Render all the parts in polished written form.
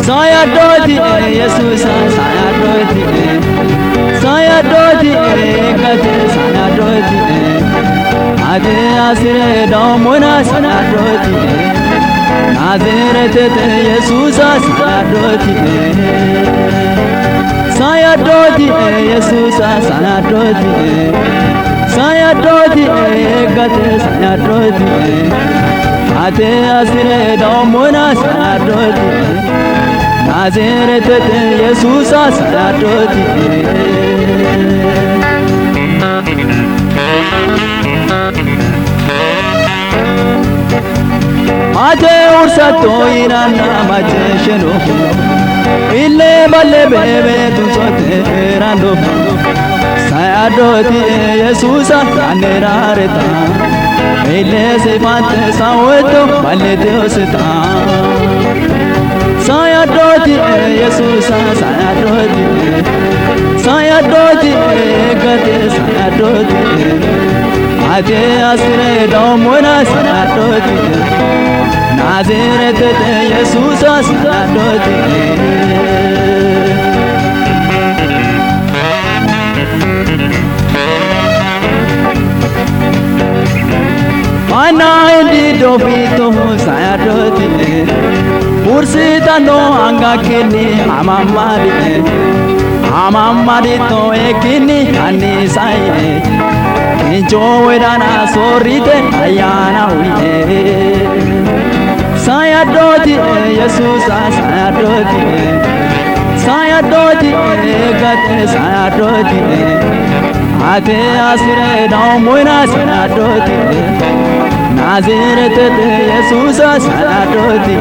Sayadoti Jesus sayadoti sayadoti kate sayadoti ade asire domona sayadoti nazirete Jesus sayadoti sayadoti Jesus sayadoti sayadoti kate sayadoti ade asire domona sayadoti Nazareth Jesus sayadoti Mate ursato irana mate sheno ille balle bebe tu soterando sayadoti Jesus anerareta ille se mate saweto balle deoseta Sayadoti Jesus sayadoti sayadoti kate sayadoti ade asire domona sayadoti ናዝሬት ኢየሱስ ሳያዶት Mana indi dofito sayadoti Pursita no anga kini Amamari to ekini ani saye Kincho wedana sorite ayana uye Sayadoti Jesus sayadoti Sayadoti gate sayadoti Ate asire no moina sayadoti Naziret Jesus sayadoti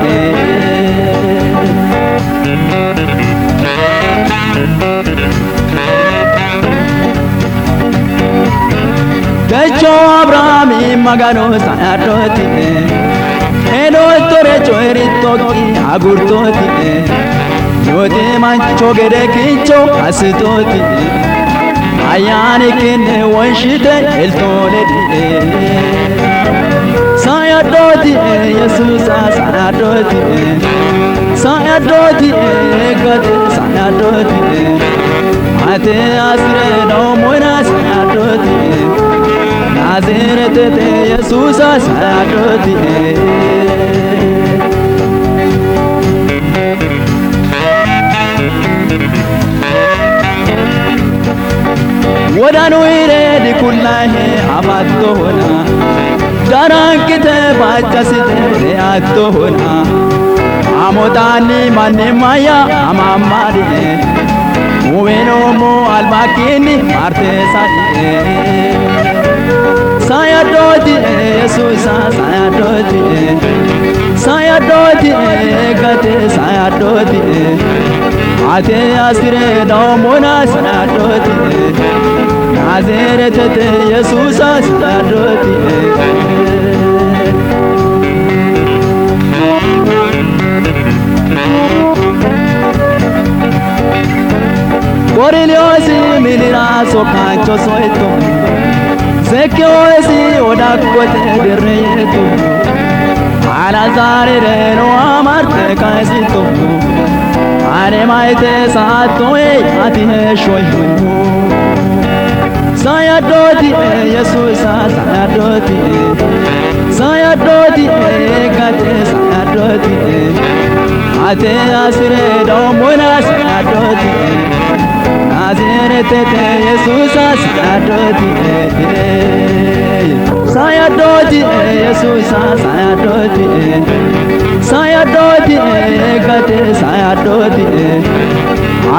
Kecho Abrahami magano sayadoti Eno tore choeri toki agurtoti Yote mancho gere kincho asitoti Ayani kine wanshite eltone Sayadoti Jesus sayadoti Sayadoti gade sayadoti Ate asre no moina sayadoti Naziret Jesus sayadoti Wadanu ire di kullahe abatto hona Darankite bachasite reatto hona Amotani manne maya amamari Uweno mo albakini marte sadi Sayadoti Jesus sayadoti Sayadoti gate sayadoti Ate asire no mona sayadoti Naziret Jesus sayadoti Cornelius milira sokancho soeto Zekioesi odakote birreyeto Alazare reno amarte kaisito Are maite saatoe atihe shoyo Sayadoti Jesus sayadoti Sayadoti gate sayadoti Ate asire domona sayadoti Naziret Jesus sayadoti Sayadoti Jesus sayadoti Sayadoti gate sayadoti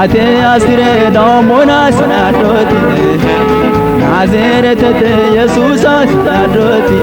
Ate asire domona sayadoti Naziret Jesus sayadoti